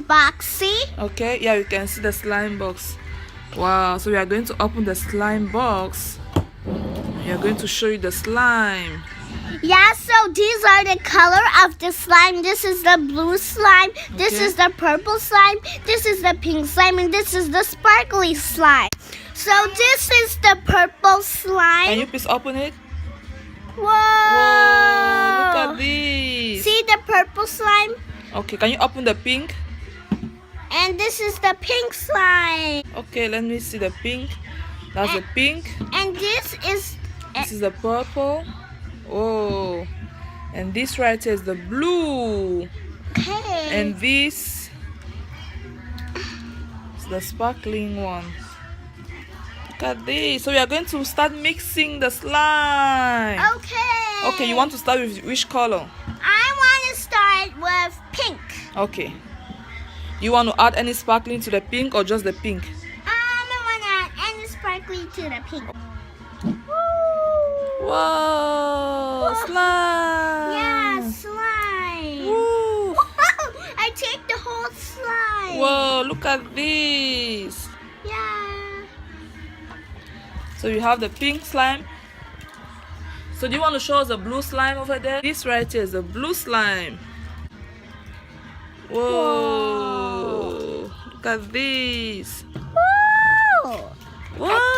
box, see? Okay, yeah, you can see the slime box. Wow, so we are going to open the slime box. We are going to show you the slime. Yeah, so these are the color of the slime. This is the blue slime. This is the purple slime. This is the pink slime. And this is the sparkly slime. So this is the purple slime. Can you please open it? Whoa! Whoa, look at this. See the purple slime? Okay, can you open the pink? And this is the pink slime. Okay, let me see the pink. That's the pink. And this is the purple. Oh, and this right here is the blue. Okay. And this is the sparkling one. Look at this. So we are going to start mixing the slime. Okay. Okay, you want to start with which color? I want to start with pink. Okay. You want to add any sparkling to the pink or just the pink? I want to add any sparkling to the pink. Whoa, slime! Yeah, slime. Woo. I take the whole slime. Whoa, look at this. Yeah. So you have the pink slime. So do you want to show us the blue slime over there? This right here is the blue slime. Whoa. Look at this. Whoa. Whoa.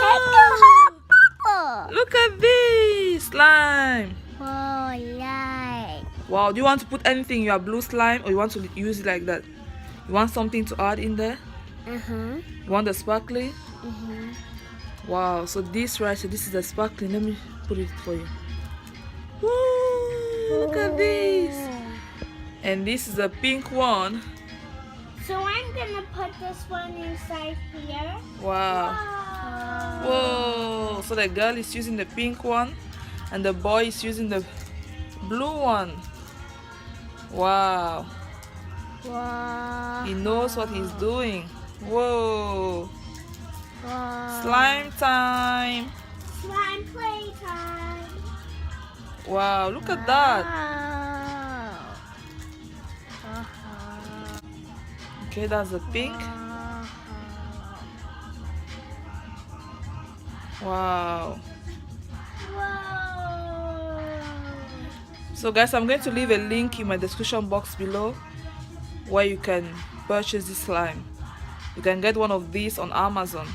Look at this slime. Oh, yeah. Wow, do you want to put anything in your blue slime or you want to use it like that? You want something to add in there? You want the sparkling? Wow, so this right here, this is the sparkling. Let me put it for you. Woo, look at this. And this is the pink one. So I'm gonna put this one inside here. Wow. Whoa. So the girl is using the pink one and the boy is using the blue one. Wow. Wow. He knows what he's doing. Whoa. Wow. Slime time. Slime play time. Wow, look at that. Okay, that's the pink. Wow. Whoa. So guys, I'm going to leave a link in my description box below where you can purchase this slime. You can get one of these on Amazon.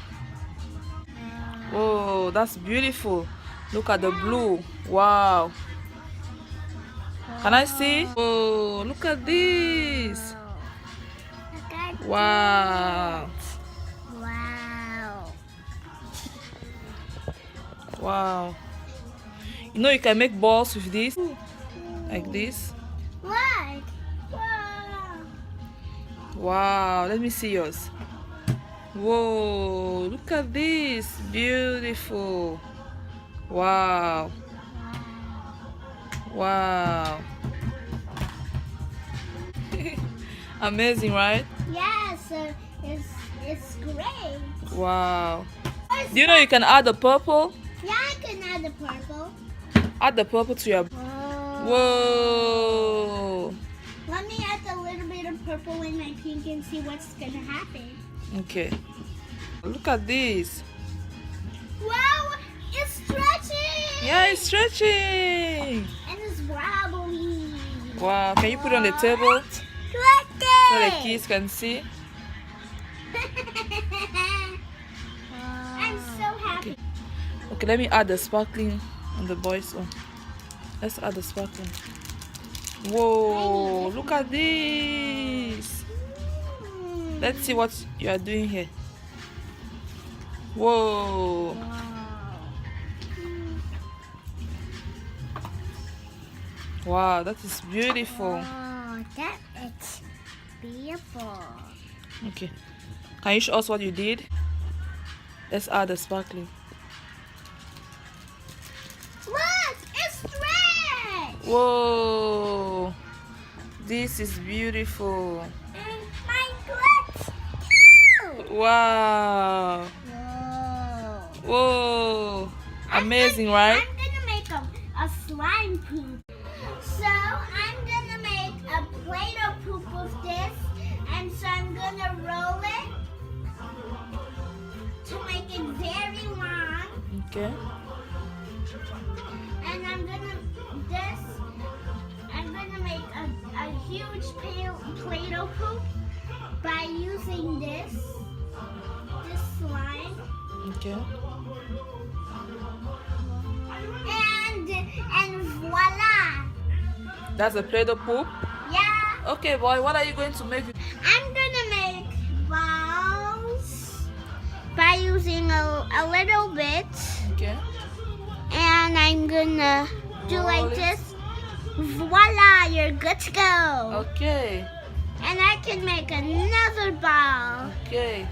Oh, that's beautiful. Look at the blue. Wow. Can I see? Oh, look at this. Wow. Wow. Wow. You know you can make balls with this. Like this. Look. Wow. Wow. Let me see yours. Whoa. Look at this. Beautiful. Wow. Wow. Amazing, right? Yes, it's great. Wow. Do you know you can add the purple? Yeah, I can add the purple. Add the purple to your... Whoa. Let me add a little bit of purple in my pink and see what's gonna happen. Okay. Look at this. Wow, it's stretching. Yeah, it's stretching. And it's wobbly. Wow. Can you put it on the table Look so the it. kids can see? I'm so happy. Okay, let me add the sparkling on the boys' one. Let's add the sparkling. Whoa, look at this. Let's see what you are doing here. Whoa. Wow, that is beautiful. Oh, that is beautiful. Okay. Can you show us what you did? Let's add the sparkling. Look, it's stretched. Whoa. This is beautiful. And my glitz too. Wow. Whoa. Whoa. Amazing, right? I'm gonna make a slime poop. So I'm gonna make a Playdooh poop with this, and so I'm Okay. And I'm gonna make a huge Play-Doh poop by using this slime. Okay. And voila! That's a Play-Doh poop. Yeah. Okay, boy. What are you going to make? I'm gonna make balls by using a little bit. Okay. And I'm gonna do like this. Voila, you're good to go. Okay. And I can make another ball. Okay.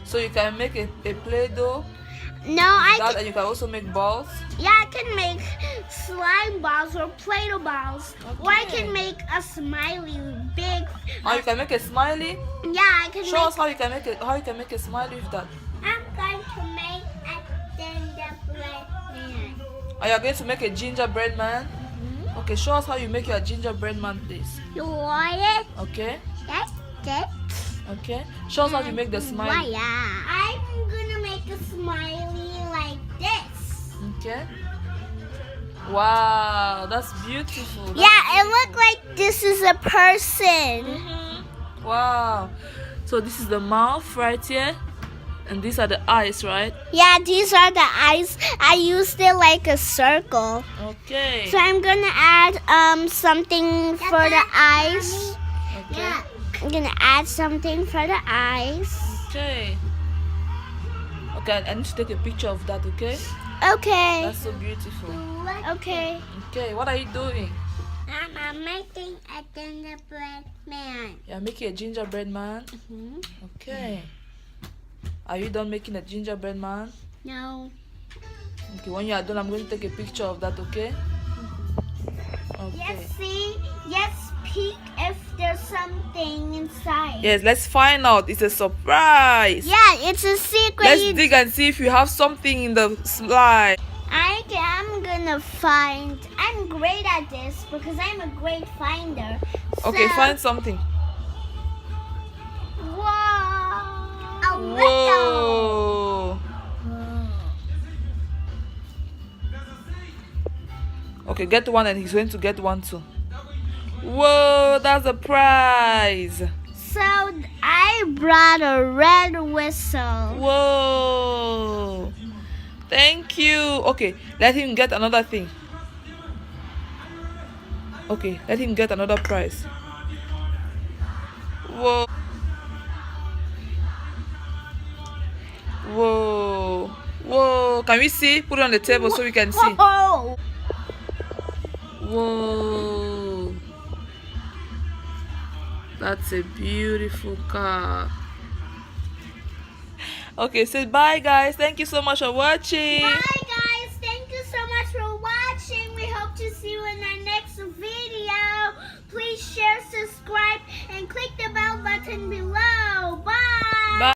So you can make a Play-Doh. No, I That, can, and you can also make balls. yeah, I can make slime balls or Play-Doh balls. Or I Okay. can make a smiley big. Or you can make a smiley. Yeah, I can Show make. us how you can make a smiley with that. I'm going to make a gingerbread man. Are you going to make a gingerbread man? Okay, show us how you make your gingerbread man, please. You want it? Okay. That's it. Okay. Show us how you make the smiley. Voila. I'm gonna make a smiley like this. Okay. Wow, that's beautiful. That's Yeah, it looks like this is a person. Wow. So this is the mouth right here, and these are the eyes, right? Yeah, these are the eyes. I used it like a circle. Okay. So I'm gonna add something for the eyes. Okay. Yeah. I'm gonna add something for the eyes. Okay. Okay, I need to take a picture of that, okay? Okay. That's so beautiful. Okay. Okay, what are you doing? I'm making a gingerbread man. You're making a gingerbread man? Okay. Are you done making a gingerbread man? No. Okay, when you are done, I'm going to take a picture of that, okay? Okay. Yes, see? Yes, peek if there's something inside. Yes, let's find out. It's a surprise. Yeah, it's a secret. Let's dig and see if you have something in the slime. I'm gonna find. I'm great at this because I'm a great finder. Okay, So- find something. Whoa! A little. Whoa. Okay, get one and he's going to get one too. Whoa, that's a prize. So I brought a red whistle. Whoa. Thank you. Okay, let him get another thing. Okay, let him get another prize. Whoa. Whoa. Whoa. Can we see? Put it on the table so we can see. Whoa! Whoa. That's a beautiful car. Okay, say bye guys. Thank you so much for watching. Bye guys, thank you so much for watching. We hope to see you in our next video. Please share, subscribe, and click the bell button below.